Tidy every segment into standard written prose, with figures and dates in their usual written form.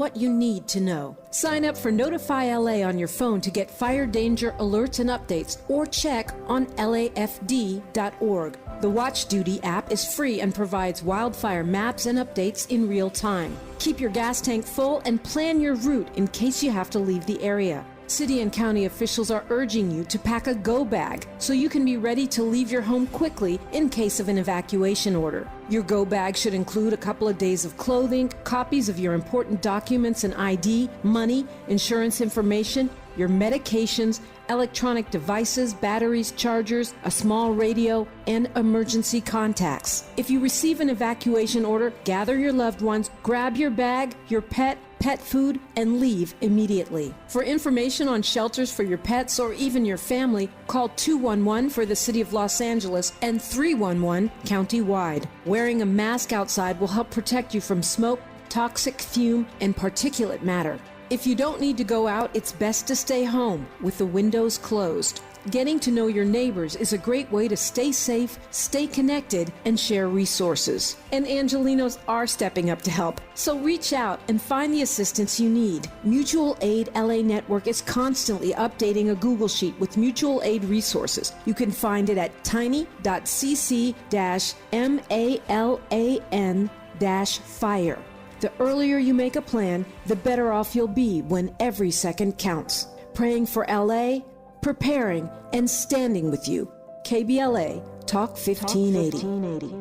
What you need to know. Sign up for Notify LA on your phone to get fire danger alerts and updates, or check on lafd.org. The Watch Duty app is free and provides wildfire maps and updates in real time. Keep your gas tank full and plan your route in case you have to leave the area. City and county officials are urging you to pack a go bag so you can be ready to leave your home quickly in case of an evacuation order. Your go bag should include a couple of days of clothing, copies of your important documents and ID, money, insurance information, your medications, electronic devices, batteries, chargers, a small radio, and emergency contacts. If you receive an evacuation order, gather your loved ones, grab your bag, your pet food, and leave immediately. For information on shelters for your pets or even your family, call 211 for the City of Los Angeles and 311 county-wide. Wearing a mask outside will help protect you from smoke, toxic fume, and particulate matter. If you don't need to go out, it's best to stay home with the windows closed. Getting to know your neighbors is a great way to stay safe, stay connected, and share resources. And Angelinos are stepping up to help, so reach out and find the assistance you need. Mutual Aid LA Network is constantly updating a Google Sheet with mutual aid resources. You can find it at tiny.cc-malan-fire. The earlier you make a plan, the better off you'll be when every second counts. Praying for LA, preparing, and standing with you. KBLA, Talk 1580.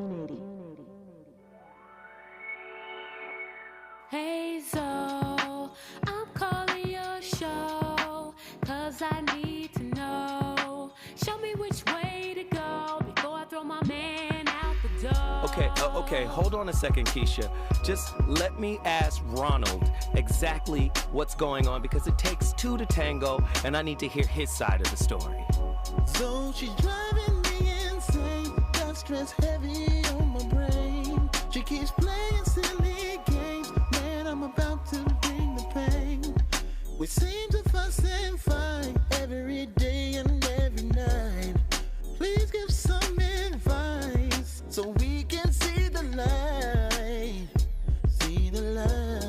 Hey Zoe, I'm calling your show, 'cause I need to know. Show me which way to go before I throw my man out the door. Okay, hold on a second, Keisha. Just let me ask Ronald exactly what's going on, because it takes two to tango, and I need to hear his side of the story. So she's driving me insane, got stress heavy on my brain. She keeps playing silly games, man, I'm about to bring the pain. We seem to fuss and fight every day and every night. Please give some advice so we can see the light, see the light.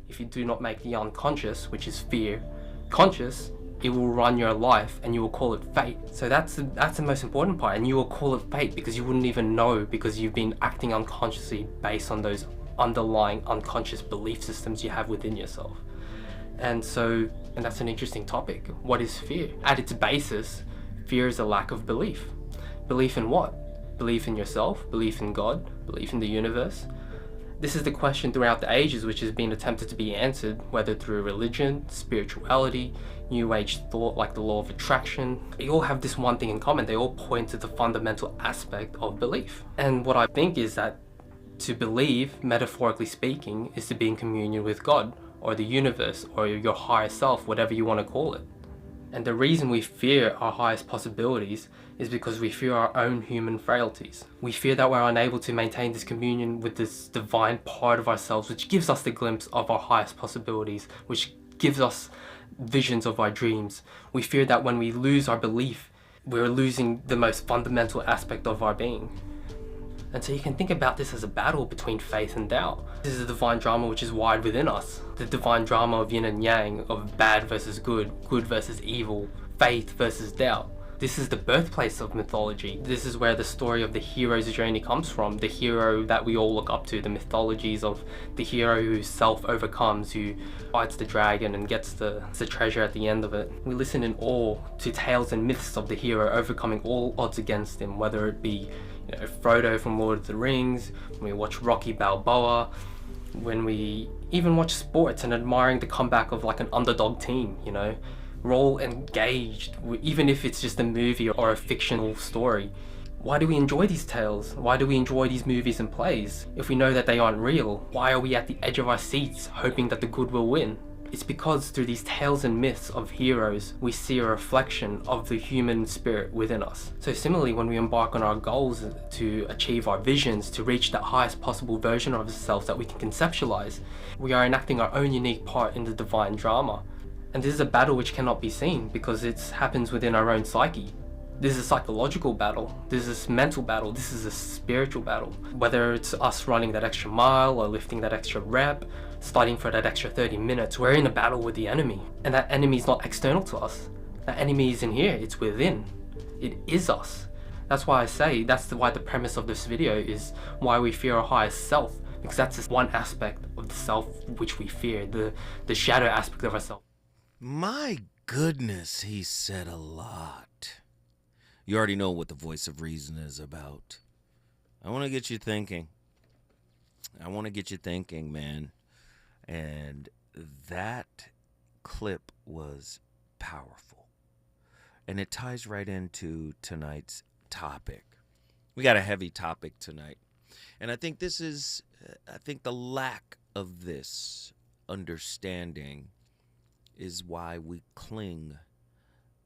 If you do not make the unconscious, which is fear, conscious, it will run your life and you will call it fate. So that's the most important part, and you will call it fate because you wouldn't even know, because you've been acting unconsciously based on those underlying unconscious belief systems you have within yourself. And that's an interesting topic. What is fear? At its basis, fear is a lack of belief. Belief in what? Belief in yourself, belief in God, belief in the universe. This is the question throughout the ages which has been attempted to be answered, whether through religion, spirituality, New Age thought like the law of attraction. They all have this one thing in common. They all point to the fundamental aspect of belief. And what I think is that to believe, metaphorically speaking, is to be in communion with God, or the universe, or your higher self, whatever you want to call it. And the reason we fear our highest possibilities is because we fear our own human frailties. We fear that we're unable to maintain this communion with this divine part of ourselves, which gives us the glimpse of our highest possibilities, which gives us visions of our dreams. We fear that when we lose our belief, we're losing the most fundamental aspect of our being. And so you can think about this as a battle between faith and doubt. This is a divine drama which is wired within us. The divine drama of yin and yang, of bad versus good, good versus evil, faith versus doubt. This is the birthplace of mythology. This is where the story of the hero's journey comes from. The hero that we all look up to, the mythologies of the hero who self overcomes, who fights the dragon and gets the treasure at the end of it. We listen in awe to tales and myths of the hero overcoming all odds against him, whether it be Frodo from Lord of the Rings, when we watch Rocky Balboa, when we even watch sports and admiring the comeback of like an underdog team, We're all engaged, even if it's just a movie or a fictional story. Why do we enjoy these tales? Why do we enjoy these movies and plays? If we know that they aren't real, why are we at the edge of our seats hoping that the good will win? It's because through these tales and myths of heroes, we see a reflection of the human spirit within us. So similarly, when we embark on our goals to achieve our visions, to reach that highest possible version of ourselves that we can conceptualize, we are enacting our own unique part in the divine drama. And this is a battle which cannot be seen because it happens within our own psyche. This is a psychological battle, this is a mental battle, this is a spiritual battle. Whether it's us running that extra mile or lifting that extra rep, studying for that extra 30 minutes, we're in a battle with the enemy. And that enemy is not external to us. That enemy is in here, it's within. It is us. That's why I say, why the premise of this video is why we fear our highest self. Because that's just one aspect of the self which we fear, the shadow aspect of ourself. My goodness, he said a lot. You already know what the voice of reason is about. I want to get you thinking. Man. And that clip was powerful. And it ties right into tonight's topic. We got a heavy topic tonight. And I think the lack of this understanding is why we cling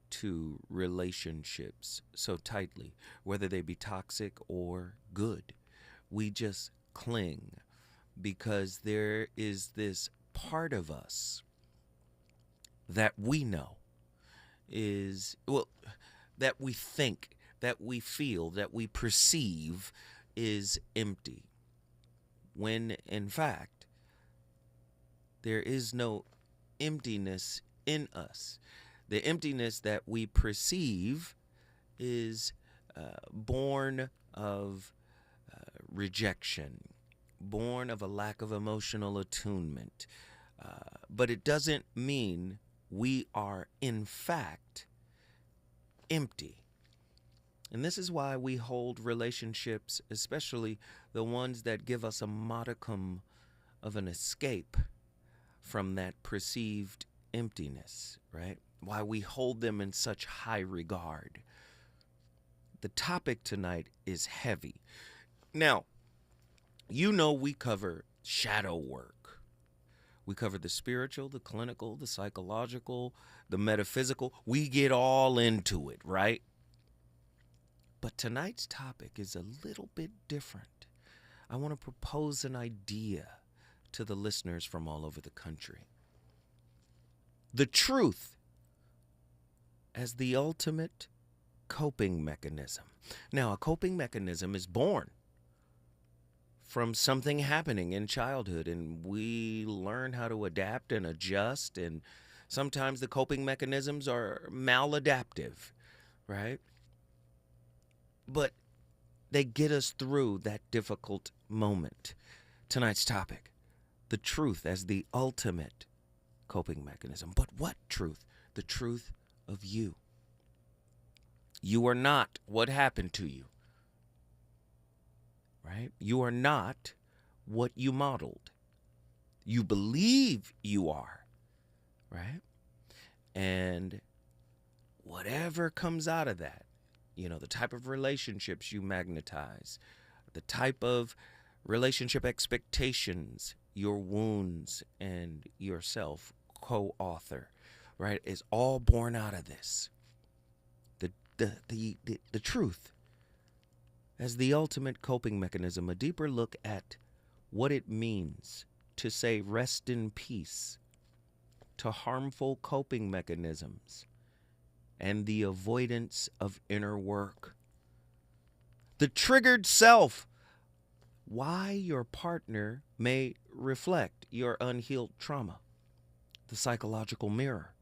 to relationships so tightly, whether they be toxic or good. We just cling because there is this part of us that we know that we think, that we feel, that we perceive is empty, when in fact there is no emptiness in us. The emptiness that we perceive is born of rejection, born of a lack of emotional attunement. But it doesn't mean we are in fact empty. And this is why we hold relationships, especially the ones that give us a modicum of an escape from that perceived emptiness, right? Why we hold them in such high regard. The topic tonight is heavy. Now, we cover shadow work. We cover the spiritual, the clinical, the psychological, the metaphysical. We get all into it, right? But tonight's topic is a little bit different. I want to propose an idea to the listeners from all over the country. The truth as the ultimate coping mechanism. Now, a coping mechanism is born from something happening in childhood, and we learn how to adapt and adjust, and sometimes the coping mechanisms are maladaptive, right? But they get us through that difficult moment. Tonight's topic, the truth as the ultimate coping mechanism. But what truth? The truth of you. You are not what happened to you, right? You are not what you modeled. You believe you are, right? And whatever comes out of that, the type of relationships you magnetize, the type of relationship expectations, your wounds and yourself co-author. right, is all born out of this. The truth as the ultimate coping mechanism, a deeper look at what it means to say rest in peace to harmful coping mechanisms and the avoidance of inner work. The triggered self, why your partner may reflect your unhealed trauma. The psychological mirror,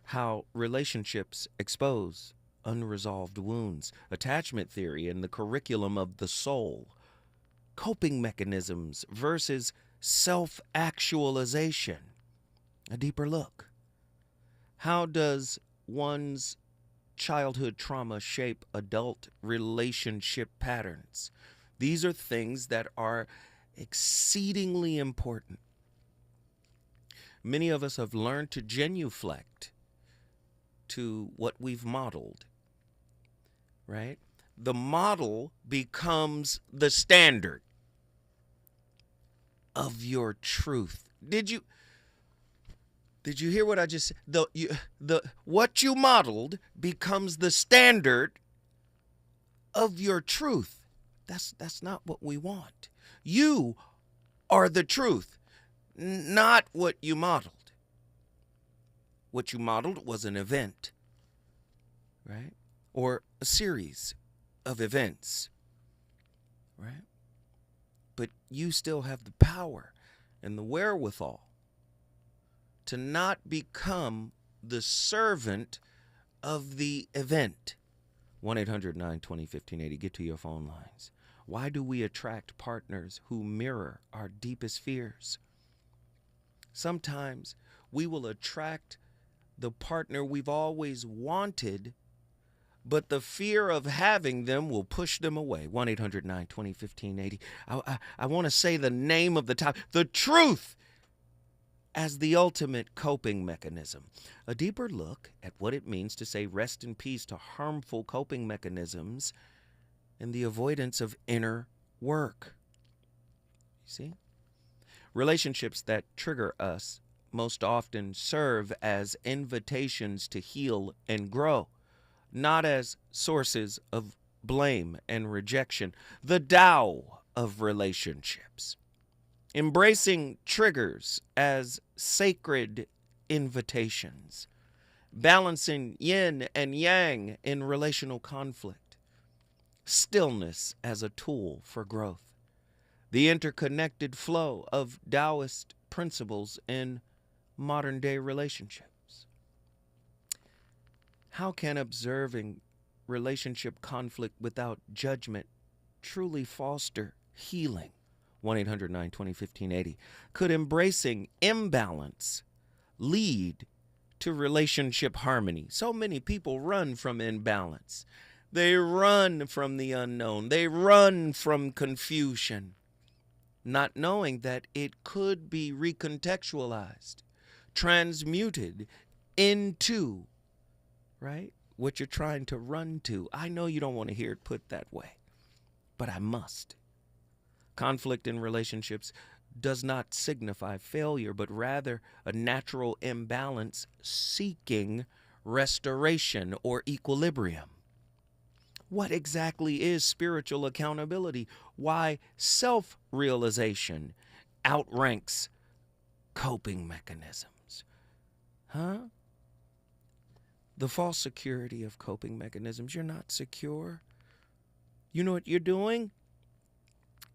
how relationships expose unresolved wounds. Attachment theory and the curriculum of the soul. Coping mechanisms versus self-actualization. A deeper look. How does one's childhood trauma shape adult relationship patterns? These are things that are exceedingly important. Many of us have learned to genuflect to what we've modeled, right? The model becomes the standard of your truth. Did you hear what I just said? What you modeled becomes the standard of your truth. That's not what we want. You are the truth, not what you modeled. What you modeled was an event, right? Or a series of events, right? But you still have the power and the wherewithal to not become the servant of the event. 1-800-920-1580. Get to your phone lines. Why do we attract partners who mirror our deepest fears? Sometimes we will attract the partner we've always wanted, but the fear of having them will push them away. 1-800-920-1580. I want to say the name of the topic, the truth as the ultimate coping mechanism. A deeper look at what it means to say rest in peace to harmful coping mechanisms and the avoidance of inner work. You see? Relationships that trigger us most often serve as invitations to heal and grow, not as sources of blame and rejection. The Tao of relationships. Embracing triggers as sacred invitations. Balancing yin and yang in relational conflict. Stillness as a tool for growth. The interconnected flow of Taoist principles in modern-day relationships. How can observing relationship conflict without judgment truly foster healing? 1-800-920-1580. Could embracing imbalance lead to relationship harmony? So many people run from imbalance. They run from the unknown. They run from confusion, not knowing that it could be recontextualized, transmuted into, right, what you're trying to run to. I know you don't want to hear it put that way, but I must. Conflict in relationships does not signify failure, but rather a natural imbalance seeking restoration or equilibrium. What exactly is spiritual accountability? Why self-realization outranks coping mechanisms? The false security of coping mechanisms. You're not secure. You know what you're doing?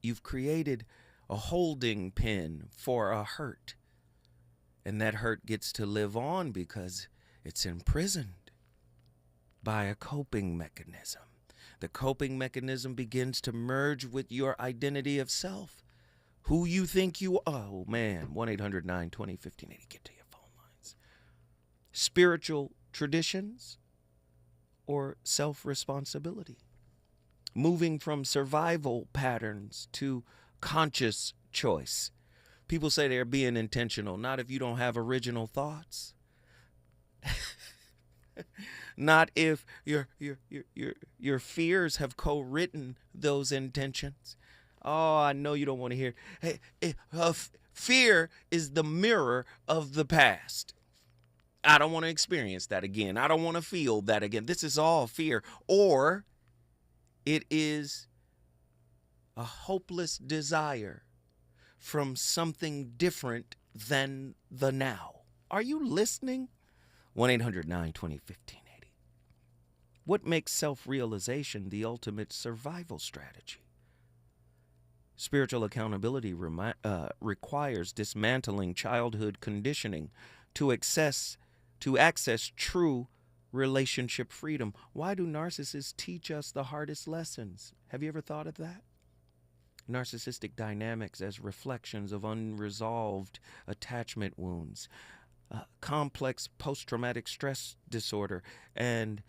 You've created a holding pen for a hurt. And that hurt gets to live on because it's imprisoned by a coping mechanism. The coping mechanism begins to merge with your identity of self. Who you think you are. Oh, man. 1-800-920-1580. Get to your phone lines. Spiritual traditions or self-responsibility. Moving from survival patterns to conscious choice. People say they're being intentional. Not if you don't have original thoughts. Not if your fears have co-written those intentions. Oh, I know you don't want to hear. Hey, fear is the mirror of the past. I don't want to experience that again. I don't want to feel that again. This is all fear. Or it is a hopeless desire from something different than the now. Are you listening? 1-800-920-1580. What makes self-realization the ultimate survival strategy? Spiritual accountability requires dismantling childhood conditioning to access true relationship freedom. Why do narcissists teach us the hardest lessons? Have you ever thought of that? Narcissistic dynamics as reflections of unresolved attachment wounds, complex post-traumatic stress disorder, and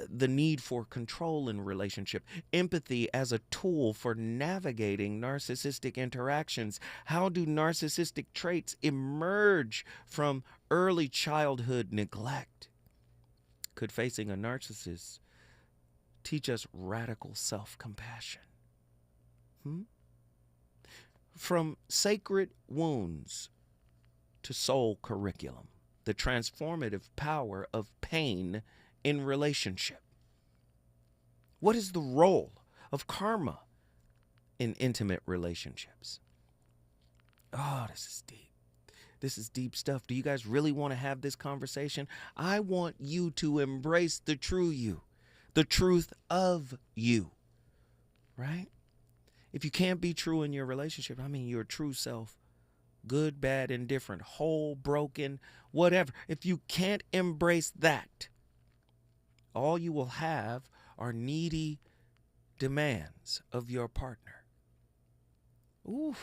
the need for control in relationship, empathy as a tool for navigating narcissistic interactions. How do narcissistic traits emerge from early childhood neglect? Could facing a narcissist teach us radical self-compassion? From sacred wounds to soul curriculum, the transformative power of pain in relationship. What is the role of karma in intimate relationships? Oh, this is deep. This is deep stuff. Do you guys really want to have this conversation? I want you to embrace the true you, the truth of you, right? If you can't be true in your relationship, I mean your true self, good, bad, indifferent, whole, broken, whatever. If you can't embrace that, all you will have are needy demands of your partner. Ooh,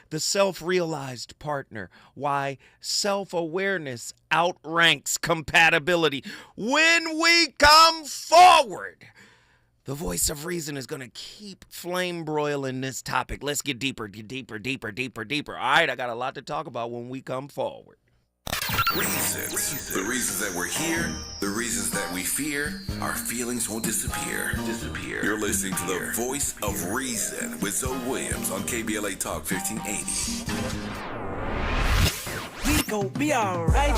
the self-realized partner. Why self-awareness outranks compatibility. When we come forward, the voice of reason is going to keep flame broiling this topic. Let's get deeper. All right, I got a lot to talk about when we come forward. Reasons. The reasons that we're here, the reasons that we fear, our feelings won't disappear. You're listening to the voice of reason with Zoe Williams on KBLA Talk 1580. We gon' be alright.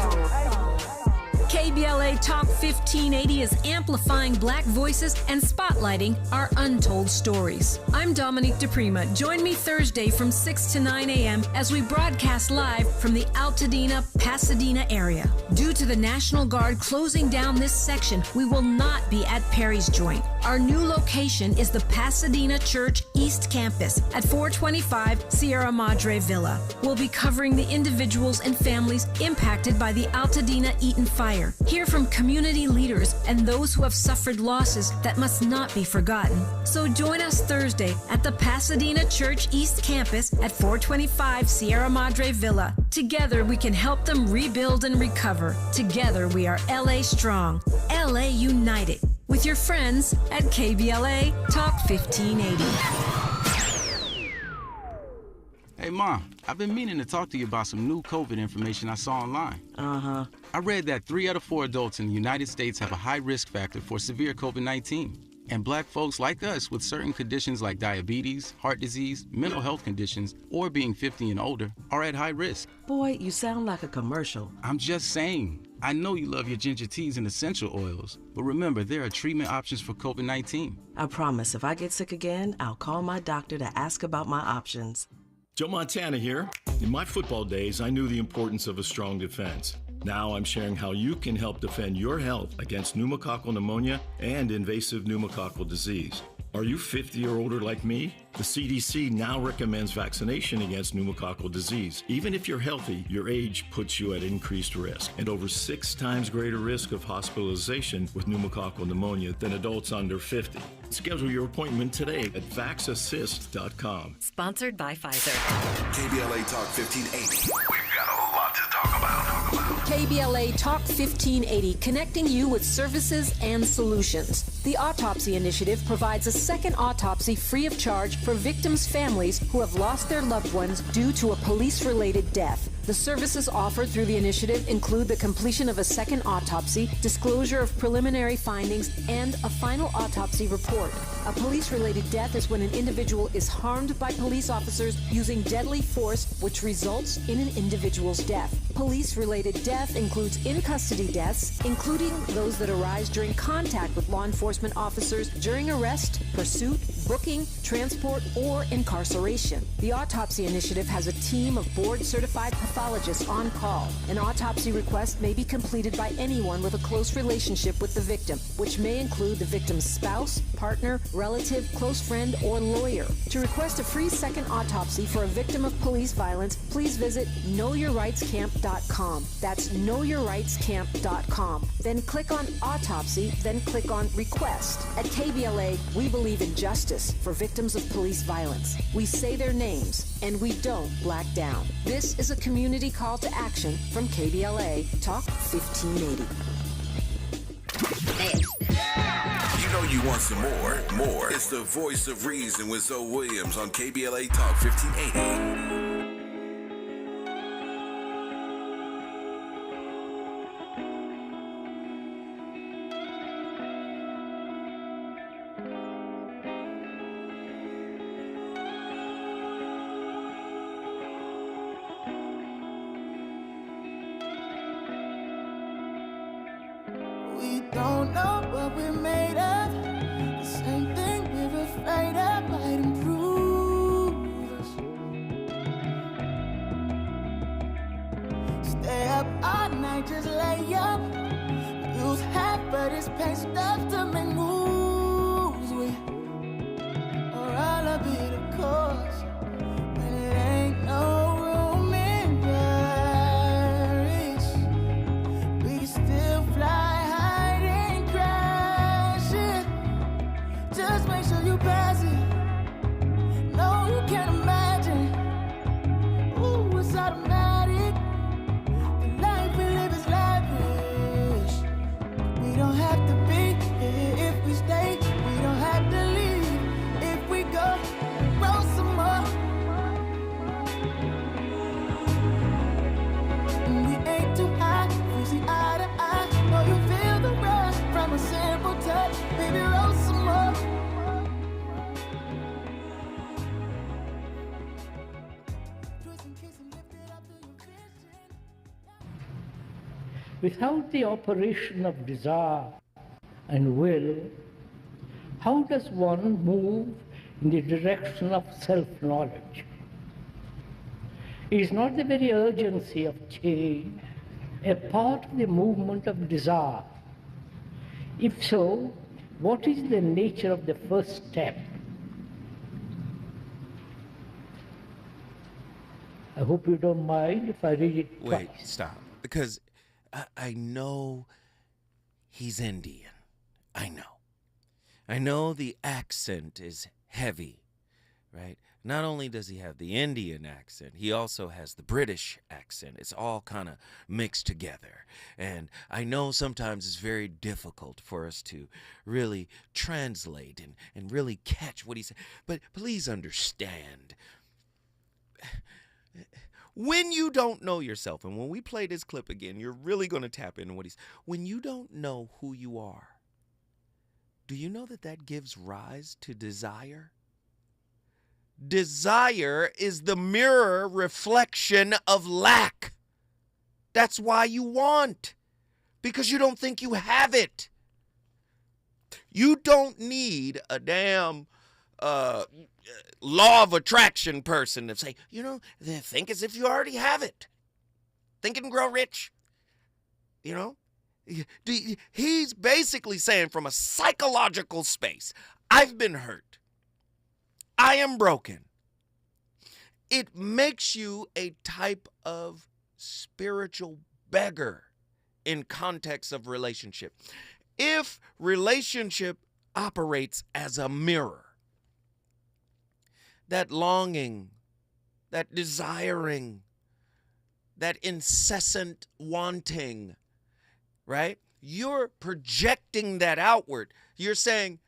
KBLA Talk 1580 is amplifying Black voices and spotlighting our untold stories. I'm Dominique DePrima. Join me Thursday from 6 to 9 a.m. as we broadcast live from the Altadena, Pasadena area. Due to the National Guard closing down this section, we will not be at Perry's Joint. Our new location is the Pasadena Church East Campus at 425 Sierra Madre Villa. We'll be covering the individuals and families impacted by the Altadena Eaton fire. Hear from community leaders and those who have suffered losses that must not be forgotten. So join us Thursday at the Pasadena Church East Campus at 425 Sierra Madre Villa. Together we can help them rebuild and recover. Together we are LA Strong, LA United. With your friends at KBLA Talk 1580. Hey, Mom, I've been meaning to talk to you about some new COVID information I saw online. I read that 3 out of 4 adults in the United States have a high risk factor for severe COVID-19. And Black folks like us with certain conditions like diabetes, heart disease, mental health conditions, or being 50 and older are at high risk. Boy, you sound like a commercial. I'm just saying. I know you love your ginger teas and essential oils, but remember, there are treatment options for COVID-19. I promise if I get sick again, I'll call my doctor to ask about my options. Joe Montana here. In my football days, I knew the importance of a strong defense. Now I'm sharing how you can help defend your health against pneumococcal pneumonia and invasive pneumococcal disease. Are you 50 or older like me? The CDC now recommends vaccination against pneumococcal disease. Even if you're healthy, your age puts you at increased risk and over 6 times greater risk of hospitalization with pneumococcal pneumonia than adults under 50. Schedule your appointment today at vaxassist.com. Sponsored by Pfizer. KBLA Talk 1580. We've got a lot to talk about. KBLA Talk 1580, connecting you with services and solutions. The Autopsy Initiative provides a second autopsy free of charge for victims' families who have lost their loved ones due to a police-related death. The services offered through the initiative include the completion of a second autopsy, disclosure of preliminary findings, and a final autopsy report. A police-related death is when an individual is harmed by police officers using deadly force, which results in an individual's death. Police-related death includes in-custody deaths, including those that arise during contact with law enforcement officers during arrest, pursuit, booking, transport, or incarceration. The Autopsy Initiative has a team of board-certified pathologists on call. An autopsy request may be completed by anyone with a close relationship with the victim, which may include the victim's spouse, partner, relative, close friend, or lawyer. To request a free second autopsy for a victim of police violence, please visit knowyourrightscamp.com. That's knowyourrightscamp.com. Then click on Autopsy, then click on Request. At KBLA, we believe in justice for victims of police violence. We say their names, and we don't black down. This is a community call to action from KBLA Talk 1580. You know you want some more. It's the voice of reason with Zoe Williams on KBLA Talk 1580. Don't know what we're made of. The same thing we're afraid of might improve us. Stay up all night, just lay up. Lose half, but it's pain stuff to make moves with. Or I'll be the cause. But it ain't no room in Paris. We can still fly. Just make sure you pass it. No, you can't imagine. Ooh, it's automatic. The life we live is lavish. We don't have to be here if we stay. We don't have to leave if we go. Roll some more. We ain't too high. We see eye to eye. Know you feel the rush from a simple touch. Baby, roll some more. Without the operation of desire and will, how does one move in the direction of self-knowledge? Is not the very urgency of change a part of the movement of desire? If so, what is the nature of the first step? I hope you don't mind if I read it twice. Wait, stop. Because I know he's Indian. I know the accent is heavy, right? Not only does he have the Indian accent, he also has the British accent. It's all kind of mixed together. And I know sometimes it's very difficult for us to really translate and really catch what he said. But please understand, when you don't know yourself, and when we play this clip again, you're really going to tap into what he's... When you don't know who you are, do you know that gives rise to desire? Desire is the mirror reflection of lack. That's why you want, because you don't think you have it. You don't need a damn law of attraction person to say, think as if you already have it. Think and grow rich. He's basically saying from a psychological space, I've been hurt. I am broken. It makes you a type of spiritual beggar in context of relationship. If relationship operates as a mirror, that longing, that desiring, that incessant wanting, right? You're projecting that outward. You're saying,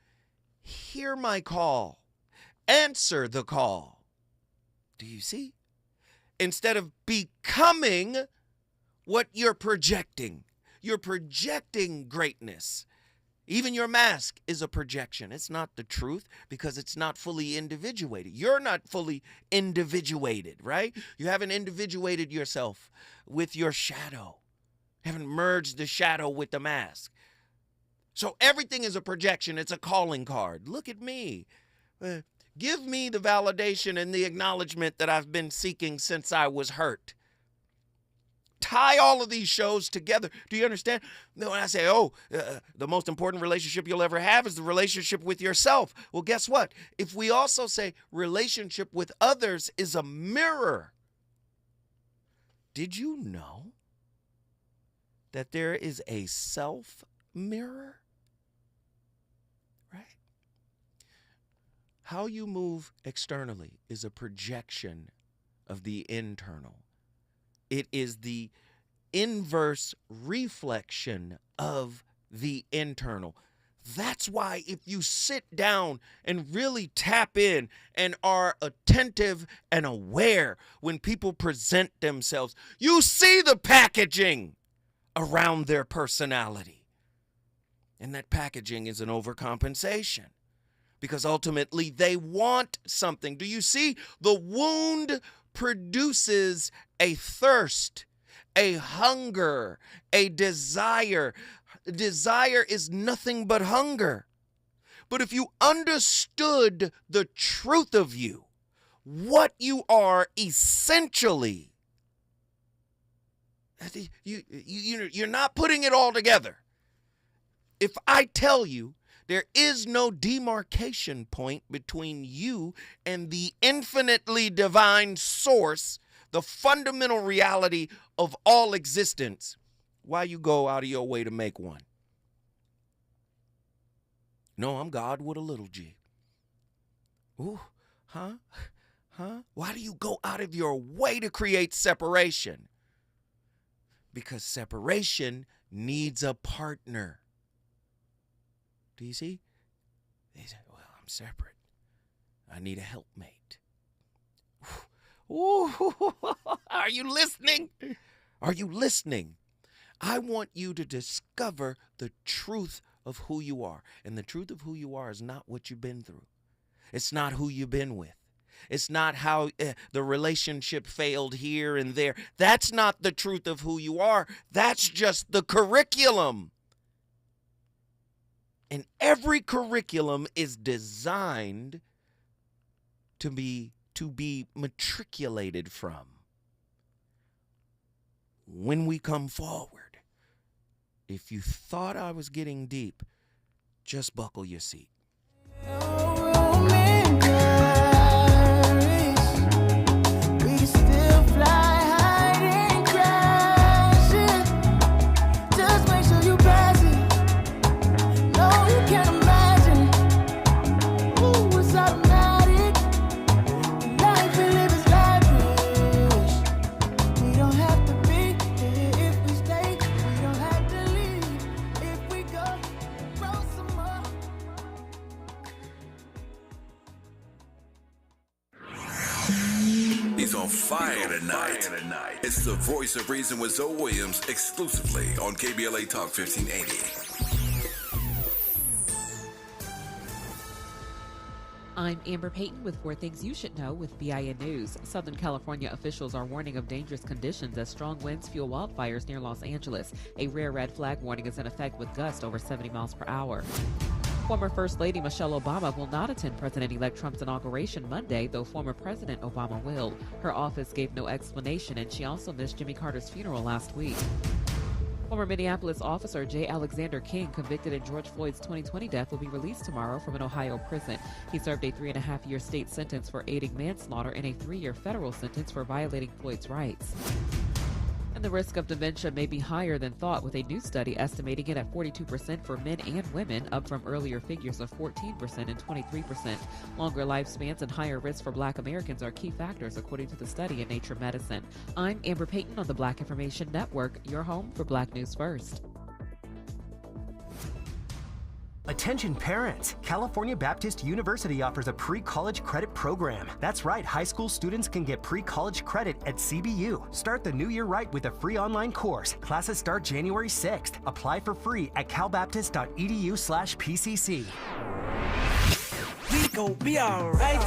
hear my call. Answer the call. Do you see? instead of becoming what you're projecting. You're projecting greatness. Even your mask is a projection. It's not the truth because it's not fully individuated. You're not fully individuated, right? You haven't individuated yourself with your shadow. You haven't merged the shadow with the mask. So everything is a projection. It's a calling card. Look at me. Give me the validation and the acknowledgement that I've been seeking since I was hurt. Tie all of these shows together. Do you understand? When I say, the most important relationship you'll ever have is the relationship with yourself. Well, guess what? If we also say relationship with others is a mirror, did you know that there is a self mirror? Right? How you move externally is a projection of the internal. It is the inverse reflection of the internal. That's why if you sit down and really tap in and are attentive and aware when people present themselves, you see the packaging around their personality. And that packaging is an overcompensation because ultimately they want something. Do you see? The wound produces a thirst, a hunger, a desire. Desire is nothing but hunger. But if you understood the truth of you, what you are essentially, you're not putting it all together. If I tell you there is no demarcation point between you and the infinitely divine source, the fundamental reality of all existence, why you go out of your way to make one? No, I'm God with a little g. Ooh, huh? Why do you go out of your way to create separation? Because separation needs a partner. Do you see? They say, well, I'm separate. I need a helpmate. Ooh, are you listening? Are you listening? I want you to discover the truth of who you are. And the truth of who you are is not what you've been through. It's not who you've been with. It's not how the relationship failed here and there. That's not the truth of who you are. That's just the curriculum. And every curriculum is designed to be matriculated from. When we come forward, if you thought I was getting deep, just buckle your seat. He's on fire tonight. It's the Voice of Reason with Zoe Williams, exclusively on KBLA Talk 1580. I'm Amber Payton with 4 Things You Should Know with BIN News. Southern California officials are warning of dangerous conditions as strong winds fuel wildfires near Los Angeles. A rare red flag warning is in effect with gusts over 70 miles per hour. Former First Lady Michelle Obama will not attend President-elect Trump's inauguration Monday, though former President Obama will. Her office gave no explanation, and she also missed Jimmy Carter's funeral last week. Former Minneapolis officer J. Alexander King, convicted in George Floyd's 2020 death, will be released tomorrow from an Ohio prison. He served a 3.5-year state sentence for aiding manslaughter and a 3-year federal sentence for violating Floyd's rights. And the risk of dementia may be higher than thought, with a new study estimating it at 42% for men and women, up from earlier figures of 14% and 23%. Longer lifespans and higher risk for Black Americans are key factors, according to the study in Nature Medicine. I'm Amber Payton on the Black Information Network, your home for Black News First. Attention parents! California Baptist University offers a pre-college credit program. That's right, high school students can get pre-college credit at CBU. Start the new year right with a free online course. Classes start January 6th. Apply for free at calbaptist.edu/PCC. We gon' be alright.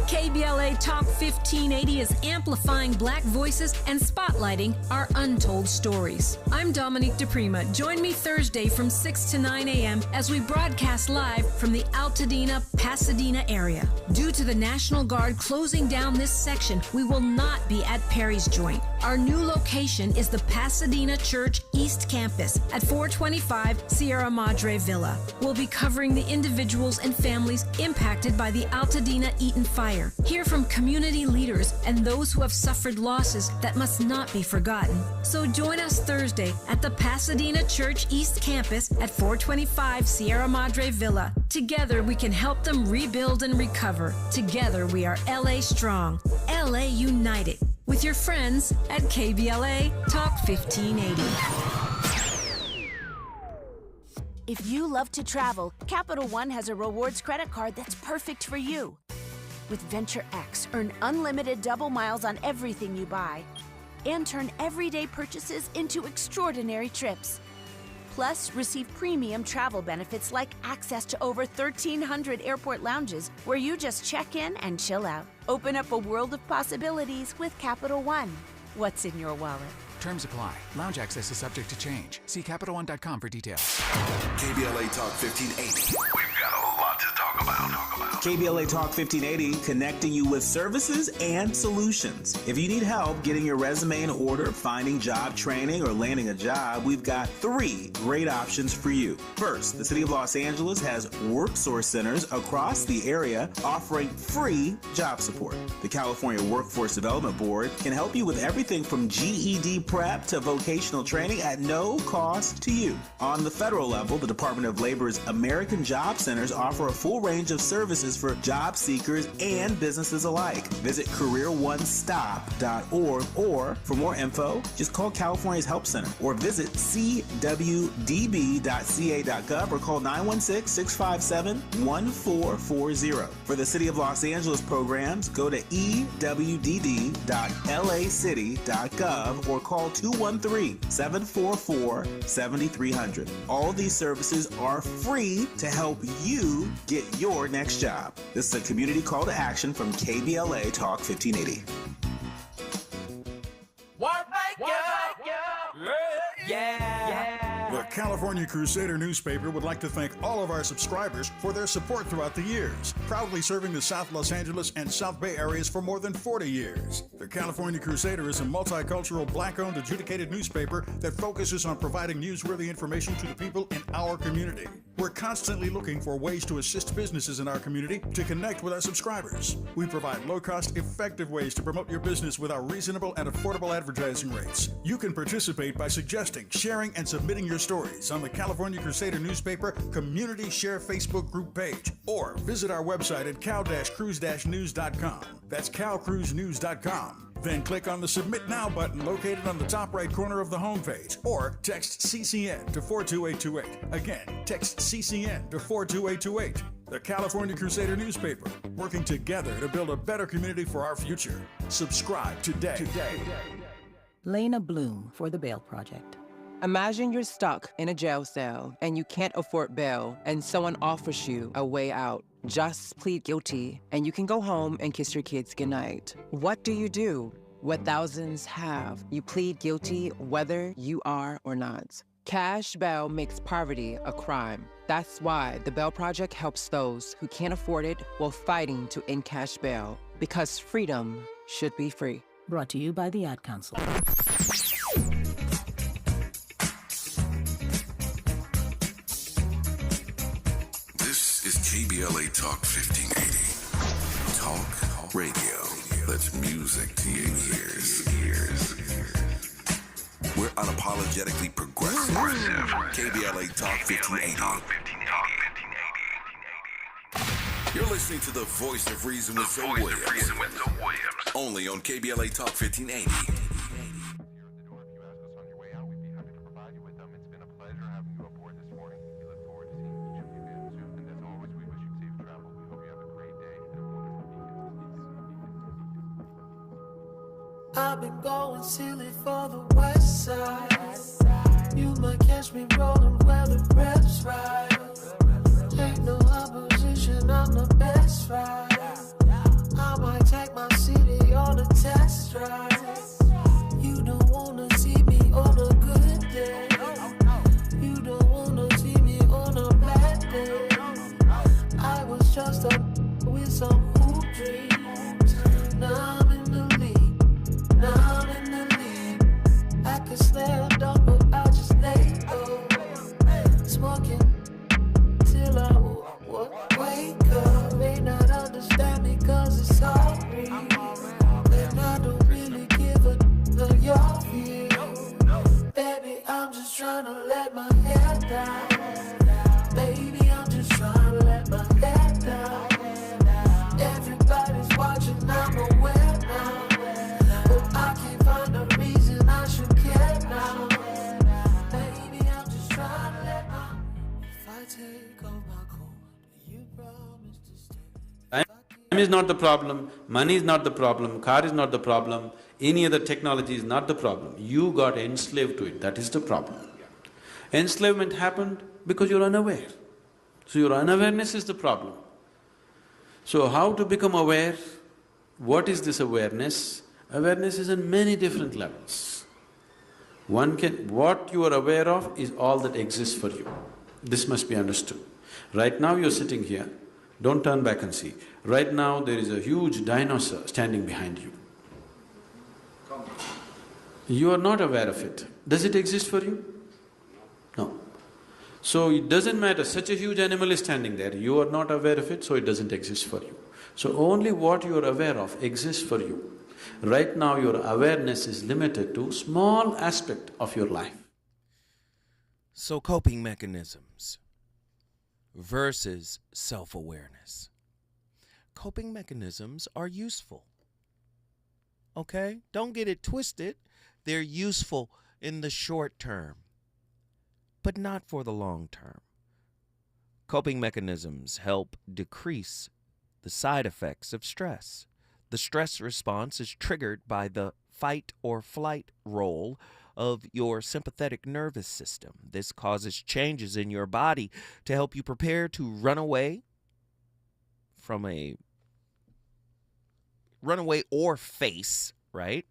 KBLA Talk 1580 is amplifying Black voices and spotlighting our untold stories. I'm Dominique DePrima. Join me Thursday from 6 to 9 a.m. as we broadcast live from the Altadena, Pasadena area. Due to the National Guard closing down this section, we will not be at Perry's Joint. Our new location is the Pasadena Church East Campus at 425 Sierra Madre Villa. We'll be covering the individuals and families impacted by the Altadena Eaton fire. Hear from community leaders and those who have suffered losses that must not be forgotten. So join us Thursday at the Pasadena Church East Campus at 425 Sierra Madre Villa. Together we can help them rebuild and recover. Together we are LA Strong, LA United. With your friends at KBLA Talk 1580. If you love to travel, Capital One has a rewards credit card that's perfect for you. With Venture X, earn unlimited double miles on everything you buy and turn everyday purchases into extraordinary trips. Plus, receive premium travel benefits like access to over 1,300 airport lounges where you just check in and chill out. Open up a world of possibilities with Capital One. What's in your wallet? Terms apply. Lounge access is subject to change. See CapitalOne.com for details. KBLA Talk 1580. We've got a lot to talk about. KBLA Talk 1580, connecting you with services and solutions. If you need help getting your resume in order, finding job training, or landing a job, we've got 3 great options for you. First, the City of Los Angeles has WorkSource centers across the area offering free job support. The California Workforce Development Board can help you with everything from GED prep to vocational training at no cost to you. On the federal level, the Department of Labor's American Job Centers offer a full range of services for job seekers and businesses alike. Visit careeronestop.org, or for more info, just call California's Help Center or visit cwdb.ca.gov or call 916-657-1440. For the City of Los Angeles programs, go to ewdd.lacity.gov or call 213-744-7300. All these services are free to help you get your next job. This is a community call to action from KBLA Talk 1580. The California Crusader newspaper would like to thank all of our subscribers for their support throughout the years, proudly serving the South Los Angeles and South Bay areas for more than 40 years. The California Crusader is a multicultural, Black-owned, adjudicated newspaper that focuses on providing newsworthy information to the people in our community. We're constantly looking for ways to assist businesses in our community to connect with our subscribers. We provide low-cost, effective ways to promote your business with our reasonable and affordable advertising rates. You can participate by suggesting, sharing, and submitting your stories on the California Crusader newspaper Community Share Facebook group page, or visit our website at cal-cruise-news.com. That's calcruisenews.com. Then click on the Submit Now button located on the top right corner of the homepage, or text CCN to 42828. Again, text CCN to 42828. The California Crusader newspaper, working together to build a better community for our future. Subscribe today. Lena Bloom for the Bail Project. Imagine you're stuck in a jail cell and you can't afford bail, and someone offers you a way out. Just plead guilty and you can go home and kiss your kids goodnight. What do? What thousands have. You plead guilty whether you are or not. Cash bail makes poverty a crime. That's why the Bail Project helps those who can't afford it while fighting to end cash bail, because freedom should be free. Brought to you by the Ad Council. This is KBLA Talk 1580. Talk radio. That's music to your ears. We're unapologetically progressive. KBLA Talk 1580. You're listening to the Voice of Reason with Zoe Williams. Only on KBLA Talk 1580. I've been going silly for the west side. You might catch me rolling where the reps ride. Ain't no opposition, I'm the best ride. I might take my city on a test drive. You don't wanna see me on a good day. You don't wanna see me on a bad day. I was just up with some hoop dreams. Now I'm in the lead. Now I'm in the lead. I can slam dunk, but I just lay low. Smoking till I wake up. May not understand me cause it's sorry. And I don't really give a your feel. Baby, I'm just trying to let my hair down. Baby, I'm just trying to let my hair down. Everybody's watching, I'm aware now. But I can't find a reason I should care now. Baby, I'm just trying to let my... If I take off my coat, do you promise to stay? Time is not the problem, money is not the problem, car is not the problem, any other technology is not the problem. You got enslaved to it, that is the problem. Enslavement happened because you're unaware. So your unawareness is the problem. So how to become aware? What is this awareness? Awareness is in many different levels. What you are aware of is all that exists for you. This must be understood. Right now you're sitting here, don't turn back and see. Right now there is a huge dinosaur standing behind you. You are not aware of it. Does it exist for you? No. So it doesn't matter, such a huge animal is standing there, you are not aware of it, so it doesn't exist for you. So only what you are aware of exists for you. Right now your awareness is limited to small aspect of your life. So coping mechanisms versus self-awareness. Coping mechanisms are useful. Okay? Don't get it twisted. They're useful in the short term, but not for the long term. Coping mechanisms help decrease the side effects of stress. The stress response is triggered by the fight or flight role of your sympathetic nervous system. This causes changes in your body to help you prepare to run away or face, right?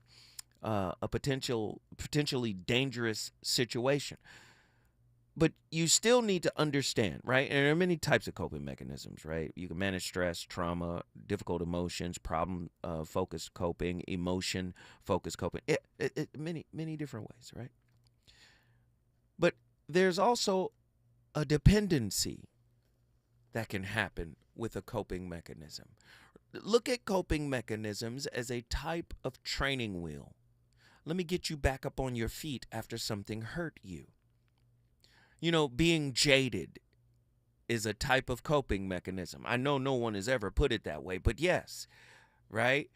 A potentially dangerous situation. But you still need to understand, right? And there are many types of coping mechanisms, right? You can manage stress, trauma, difficult emotions, problem-focused coping, emotion-focused coping, many different ways, right? But there's also a dependency that can happen with a coping mechanism. Look at coping mechanisms as a type of training wheel. Let me get you back up on your feet after something hurt you. You know, being jaded is a type of coping mechanism. I know no one has ever put it that way, but yes, right?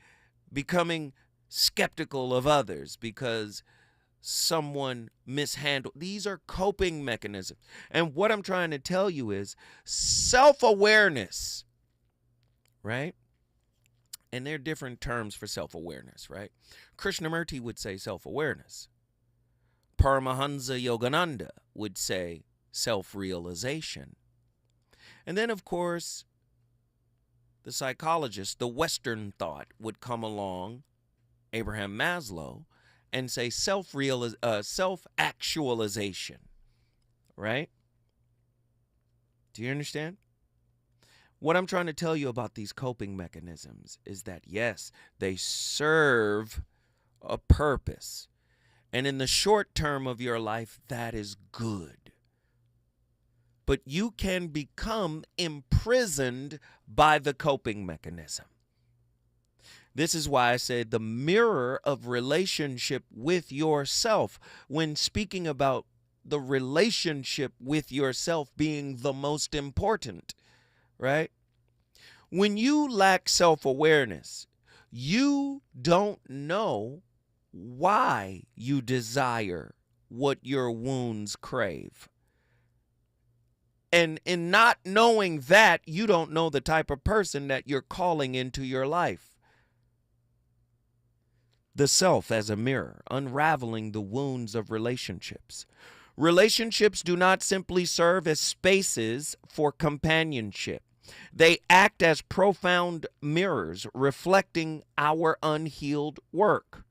Becoming skeptical of others because someone mishandled. These are coping mechanisms. And what I'm trying to tell you is self-awareness, right? And there are different terms for self-awareness, right? Krishnamurti would say self-awareness. Paramahansa Yogananda would say self-realization. And then, of course, the psychologist, the Western thought, would come along, Abraham Maslow, and say self-actualization, right? Do you understand? What I'm trying to tell you about these coping mechanisms is that, yes, they serve a purpose. And in the short term of your life, that is good. But you can become imprisoned by the coping mechanism. This is why I say the mirror of relationship with yourself. When speaking about the relationship with yourself being the most important, right? When you lack self-awareness, you don't know why you desire what your wounds crave. And in not knowing that, you don't know the type of person that you're calling into your life. The self as a mirror, unraveling the wounds of relationships. Relationships do not simply serve as spaces for companionship. They act as profound mirrors reflecting our unhealed work,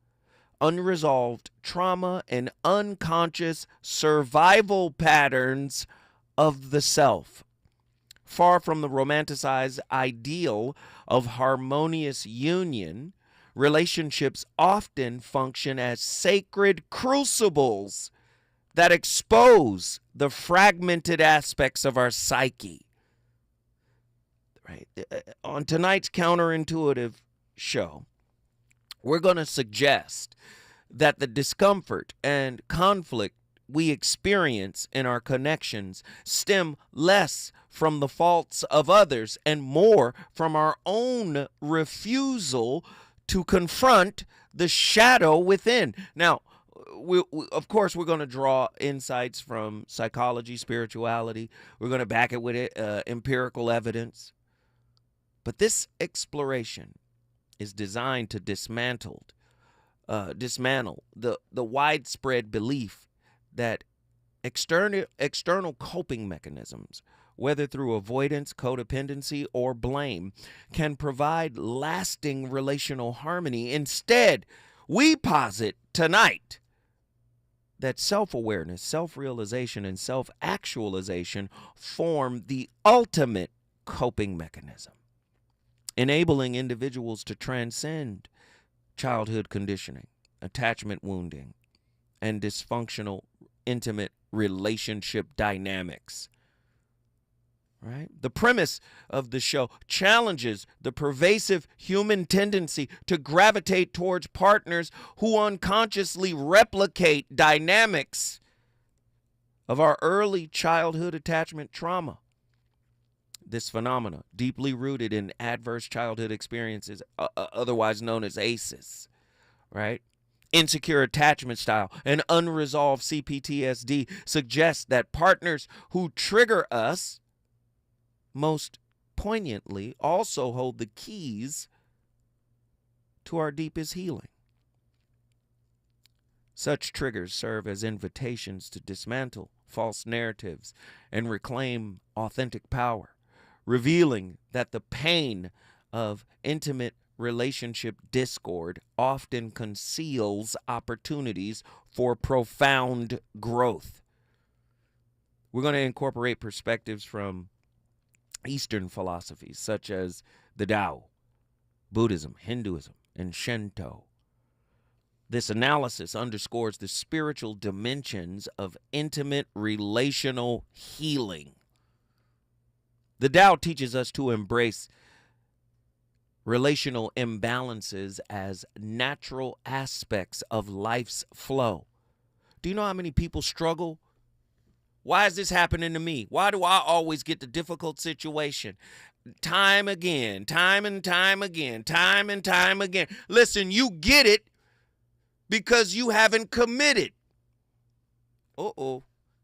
unresolved trauma, and unconscious survival patterns of the self. Far from the romanticized ideal of harmonious union, relationships often function as sacred crucibles that expose the fragmented aspects of our psyche. Right. On tonight's counterintuitive show, we're going to suggest that the discomfort and conflict we experience in our connections stem less from the faults of others and more from our own refusal to confront the shadow within. Now, of course, we're going to draw insights from psychology, spirituality. We're going to back it with empirical evidence. But this exploration is designed to dismantle the widespread belief that external coping mechanisms, whether through avoidance, codependency, or blame, can provide lasting relational harmony. Instead, we posit tonight that self-awareness, self-realization, and self-actualization form the ultimate coping mechanism, enabling individuals to transcend childhood conditioning, attachment wounding, and dysfunctional intimate relationship dynamics. Right? The premise of the show challenges the pervasive human tendency to gravitate towards partners who unconsciously replicate dynamics of our early childhood attachment trauma. This phenomena, deeply rooted in adverse childhood experiences, otherwise known as ACEs, right? Insecure attachment style and unresolved CPTSD suggests that partners who trigger us most poignantly also hold the keys to our deepest healing. Such triggers serve as invitations to dismantle false narratives and reclaim authentic power, revealing that the pain of intimate relationship discord often conceals opportunities for profound growth. We're going to incorporate perspectives from Eastern philosophies such as the Tao, Buddhism, Hinduism, and Shinto. This analysis underscores the spiritual dimensions of intimate relational healing. The Tao teaches us to embrace relational imbalances as natural aspects of life's flow. Do you know how many people struggle? Why is this happening to me? Why do I always get the difficult situation? Time again, time and time again, time and time again. Listen, you get it because you haven't committed.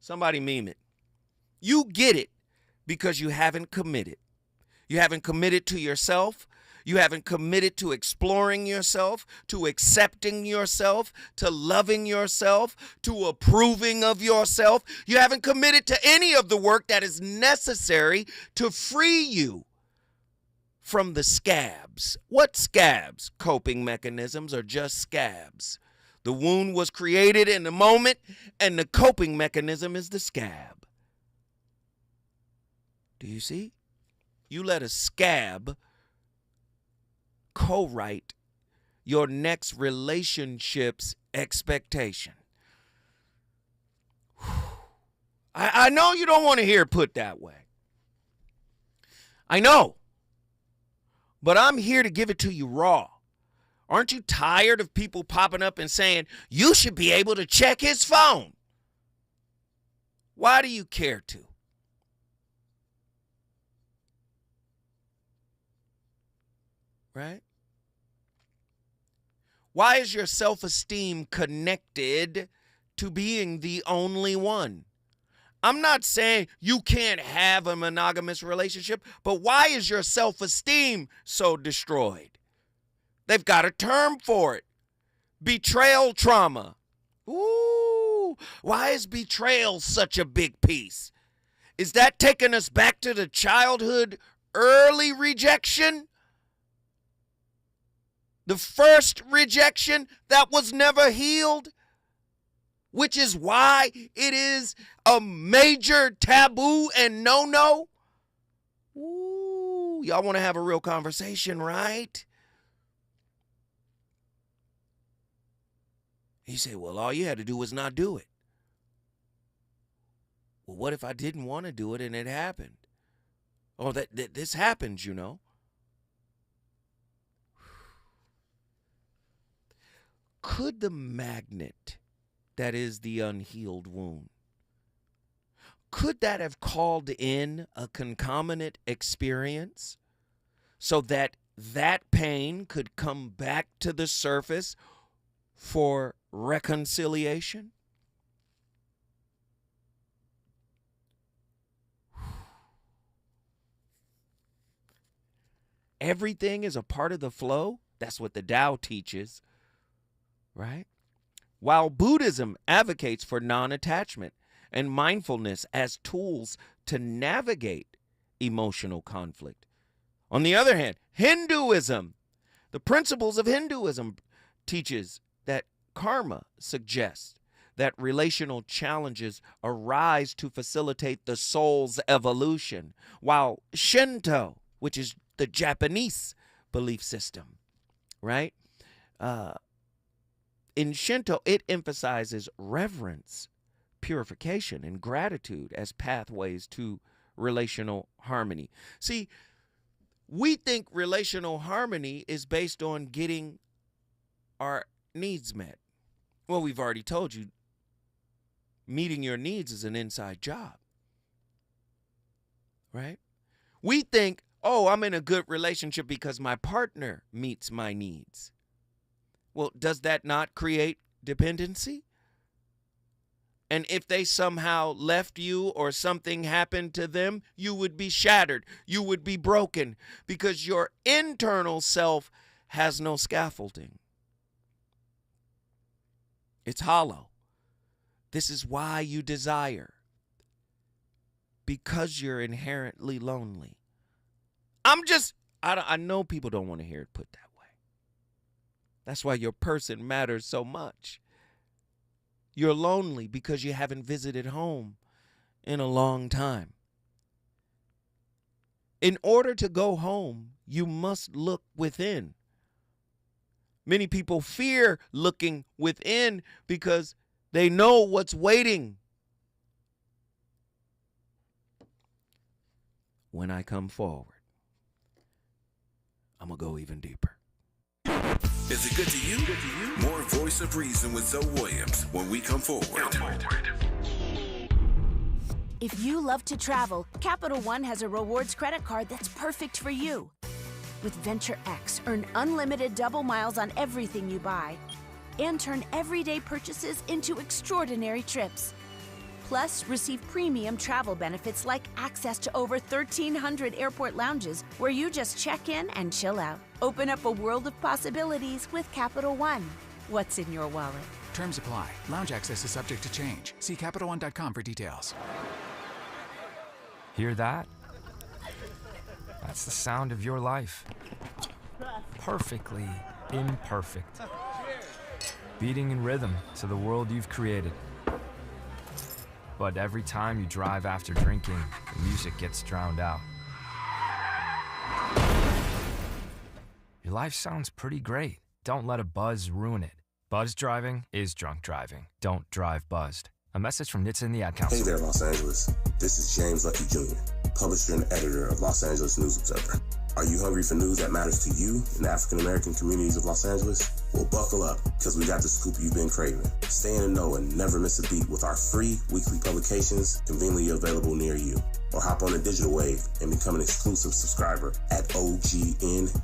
Somebody meme it. You get it because you haven't committed. You haven't committed to yourself. You haven't committed to exploring yourself, to accepting yourself, to loving yourself, to approving of yourself. You haven't committed to any of the work that is necessary to free you from the scabs. What scabs? Coping mechanisms are just scabs. The wound was created in the moment, and the coping mechanism is the scab. Do you see? You let a scab co-write your next relationship's expectation. I know you don't want to hear it put that way. I know. But I'm here to give it to you raw. Aren't you tired of people popping up and saying, you should be able to check his phone? Why do you care to? Right? Why is your self-esteem connected to being the only one? I'm not saying you can't have a monogamous relationship, but why is your self-esteem so destroyed? They've got a term for it. Betrayal trauma. Ooh, why is betrayal such a big piece? Is that taking us back to the childhood early rejection? The first rejection that was never healed? Which is why it is a major taboo and no-no? Ooh, y'all want to have a real conversation, right? You say, well, all you had to do was not do it. Well, what if I didn't want to do it and it happened? Oh, this happens, you know. Could the magnet that is the unhealed wound, could that have called in a concomitant experience so that that pain could come back to the surface for reconciliation? Everything is a part of the flow. That's what the Tao teaches, right? While Buddhism advocates for non-attachment and mindfulness as tools to navigate emotional conflict. On the other hand, Hinduism, the principles of Hinduism teaches that karma suggests that relational challenges arise to facilitate the soul's evolution, while Shinto, which is the Japanese belief system, right? In Shinto, it emphasizes reverence, purification, and gratitude as pathways to relational harmony. See, we think relational harmony is based on getting our needs met. Well, we've already told you, meeting your needs is an inside job, right? We think, oh, I'm in a good relationship because my partner meets my needs. Well, does that not create dependency? And if they somehow left you or something happened to them, you would be shattered. You would be broken because your internal self has no scaffolding. It's hollow. This is why you desire. Because you're inherently lonely. I know people don't want to hear it put that way. That's why your person matters so much. You're lonely because you haven't visited home in a long time. In order to go home, you must look within. Many people fear looking within because they know what's waiting. When I come forward, I'm going to go even deeper. Is it good to you? More Voice of Reason with Zoe Williams when we come forward. If you love to travel, Capital One has a rewards credit card that's perfect for you. With Venture X, earn unlimited double miles on everything you buy and turn everyday purchases into extraordinary trips. Plus, receive premium travel benefits like access to over 1,300 airport lounges where you just check in and chill out. Open up a world of possibilities with Capital One. What's in your wallet? Terms apply. Lounge access is subject to change. See CapitalOne.com for details. Hear that? That's the sound of your life. Perfectly imperfect. Beating in rhythm to the world you've created. But every time you drive after drinking, the music gets drowned out. Your life sounds pretty great. Don't let a buzz ruin it. Buzz driving is drunk driving. Don't drive buzzed. A message from Nits in the Ad Council. Hey there, Los Angeles. This is James Lucky Jr., publisher and editor of Los Angeles News Observer. Are you hungry for news that matters to you in the African-American communities of Los Angeles? Well, buckle up, because we got the scoop you've been craving. Stay in the know and never miss a beat with our free weekly publications conveniently available near you. Or hop on the digital wave and become an exclusive subscriber at OGNSC.com.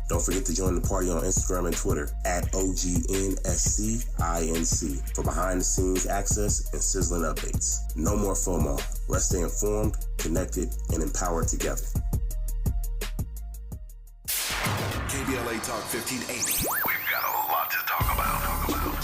Don't forget to join the party on Instagram and Twitter at OGNSCINC for behind-the-scenes access and sizzling updates. No more FOMO. Let's stay informed, connected, and empowered together. KBLA Talk 1580. We've got a lot to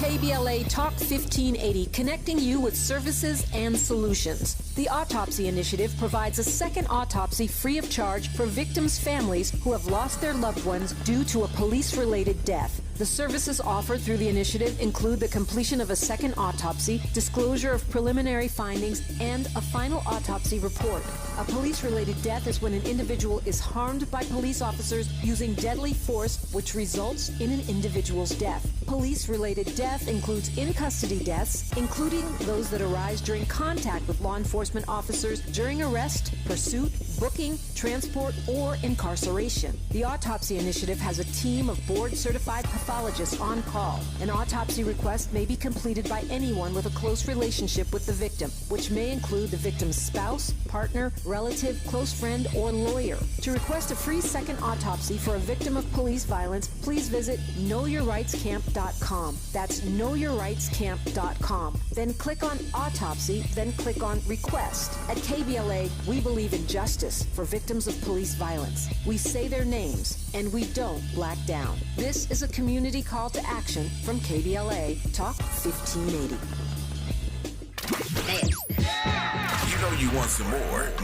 KBLA Talk 1580, connecting you with services and solutions. The Autopsy Initiative provides a second autopsy free of charge for victims' families who have lost their loved ones due to a police-related death. The services offered through the initiative include the completion of a second autopsy, disclosure of preliminary findings, and a final autopsy report. A police-related death is when an individual is harmed by police officers using deadly force, which results in an individual's death. Police-related death includes in-custody deaths, including those that arise during contact with law enforcement officers during arrest, pursuit, booking, transport, or incarceration. The Autopsy Initiative has a team of board-certified pathologists on call. An autopsy request may be completed by anyone with a close relationship with the victim, which may include the victim's spouse, partner, relative, close friend, or lawyer. To request a free second autopsy for a victim of police violence, please visit knowyourrightscamp.com. That's knowyourrightscamp.com. Then click on Autopsy, then click on Request. At KBLA, we believe in justice for victims of police violence. We say their names, and we don't black down. This is a community call to action from KBLA Talk 1580. You know you want some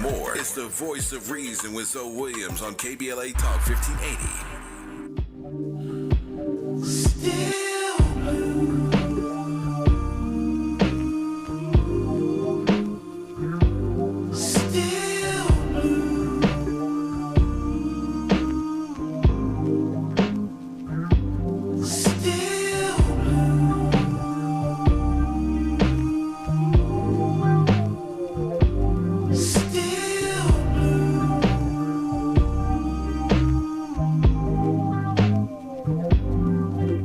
more. It's the voice of reason with Zoe Williams on KBLA Talk 1580.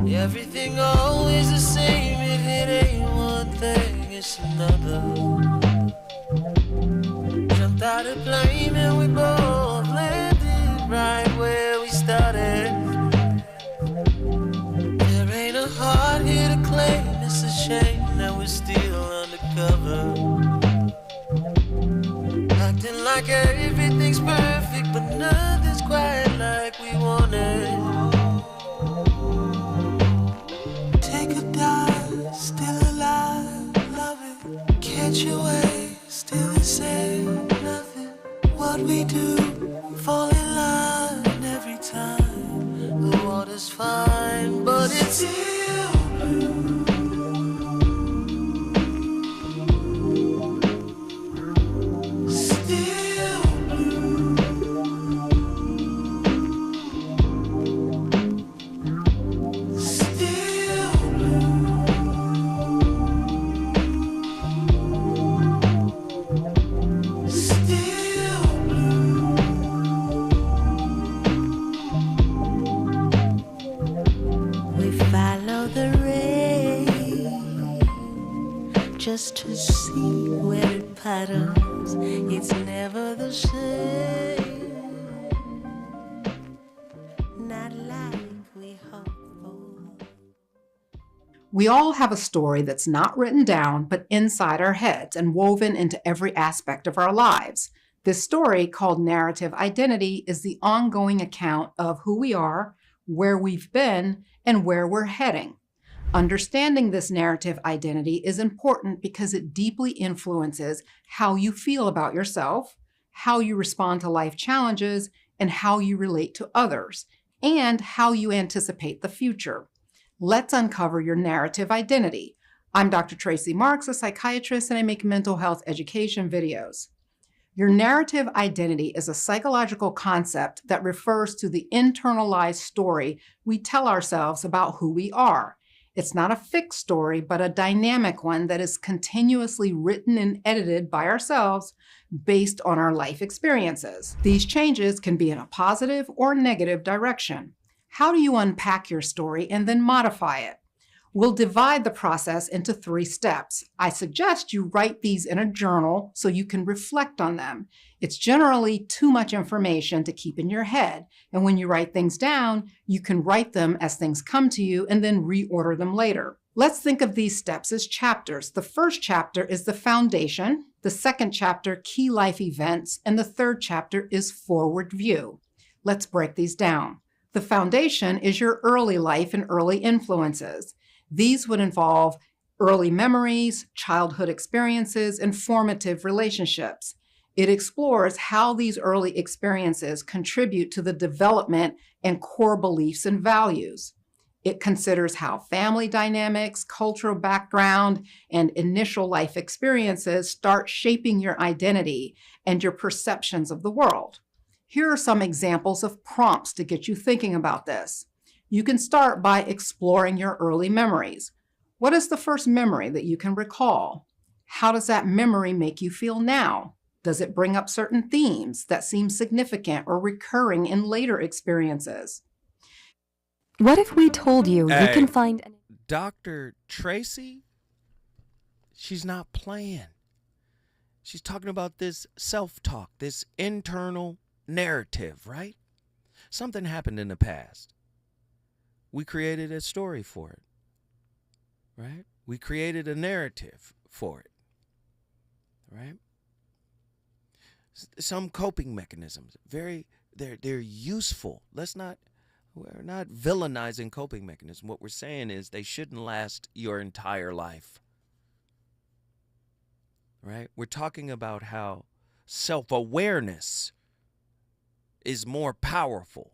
Everything always the same, if it ain't one thing, it's another. Jumped out of plane and we both landed right where we started. There ain't a heart here to claim, it's a shame that we're still undercover. Acting like everything's perfect, but nothing's quite like we wanted. Still alive, love it. Catch your way, still the same, nothing. What we do, fall in line every time. The water's fine, but it's still blue. Still blue. Still blue. Just to see where it patters, it's never the same. Not like we hoped for. We all have a story that's not written down, but inside our heads and woven into every aspect of our lives. This story, called narrative identity, is the ongoing account of who we are, where we've been, and where we're heading. Understanding this narrative identity is important because it deeply influences how you feel about yourself, how you respond to life challenges, and how you relate to others, and how you anticipate the future. Let's uncover your narrative identity. I'm Dr. Tracy Marks, a psychiatrist, and I make mental health education videos. Your narrative identity is a psychological concept that refers to the internalized story we tell ourselves about who we are. It's not a fixed story, but a dynamic one that is continuously written and edited by ourselves based on our life experiences. These changes can be in a positive or negative direction. How do you unpack your story and then modify it? We'll divide the process into 3 steps. I suggest you write these in a journal so you can reflect on them. It's generally too much information to keep in your head, and when you write things down, you can write them as things come to you and then reorder them later. Let's think of these steps as chapters. The first chapter is the foundation, the second chapter, key life events, and the third chapter is forward view. Let's break these down. The foundation is your early life and early influences. These would involve early memories, childhood experiences, and formative relationships. It explores how these early experiences contribute to the development and core beliefs and values. It considers how family dynamics, cultural background, and initial life experiences start shaping your identity and your perceptions of the world. Here are some examples of prompts to get you thinking about this. You can start by exploring your early memories. What is the first memory that you can recall? How does that memory make you feel now? Does it bring up certain themes that seem significant or recurring in later experiences? What if we told you you can find... Dr. Tracy, she's not playing. She's talking about this self-talk, this internal narrative, right? Something happened in the past. We created a story for it, right? We created a narrative for it, right? Some coping mechanisms, they're useful. We're not villainizing coping mechanisms. What we're saying is they shouldn't last your entire life, right? We're talking about how self-awareness is more powerful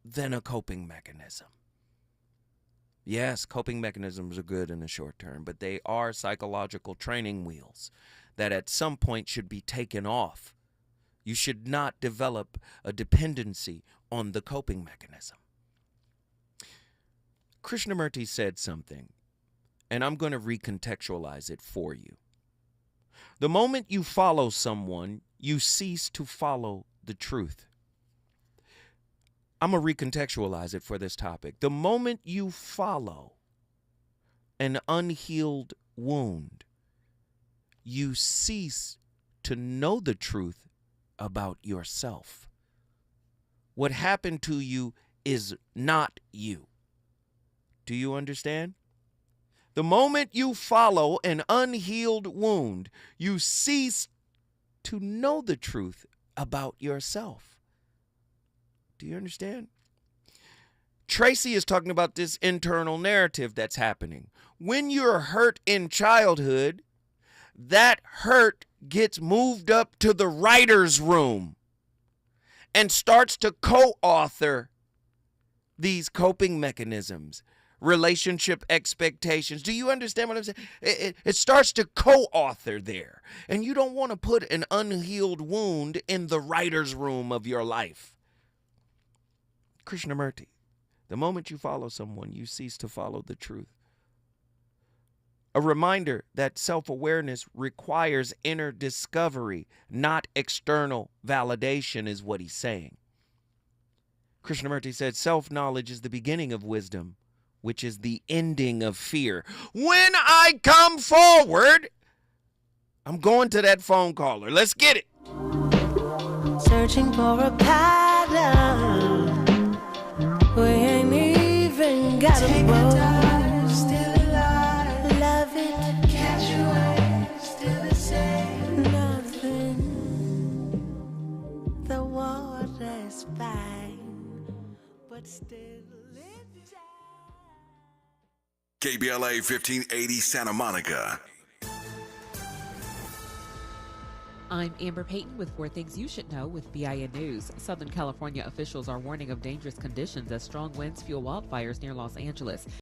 than a coping mechanism. Yes, coping mechanisms are good in the short term, but they are psychological training wheels that at some point should be taken off. You should not develop a dependency on the coping mechanism. Krishnamurti said something, and I'm going to recontextualize it for you. The moment you follow someone, you cease to follow the truth. I'm going to recontextualize it for this topic. The moment you follow an unhealed wound, you cease to know the truth about yourself. What happened to you is not you. Do you understand? The moment you follow an unhealed wound, you cease to know the truth about yourself. Do you understand? Tracy is talking about this internal narrative that's happening. When you're hurt in childhood, that hurt gets moved up to the writer's room and starts to co-author these coping mechanisms, relationship expectations. Do you understand what I'm saying? It starts to co-author there. And you don't want to put an unhealed wound in the writer's room of your life. Krishnamurti, the moment you follow someone, you cease to follow the truth. A reminder that self-awareness requires inner discovery, not external validation, is what he's saying. Krishnamurti said, self-knowledge is the beginning of wisdom, which is the ending of fear. When I come forward, I'm going to that phone caller. Let's get it. Searching for a pattern. We ain't even got a road. Still alive. Love it. Catch your way. Still the same. Nothing. The water's fine, but still it's KBLA 1580 Santa Monica. I'm Amber Payton with 4 Things You Should Know with BIN News. Southern California officials are warning of dangerous conditions as strong winds fuel wildfires near Los Angeles.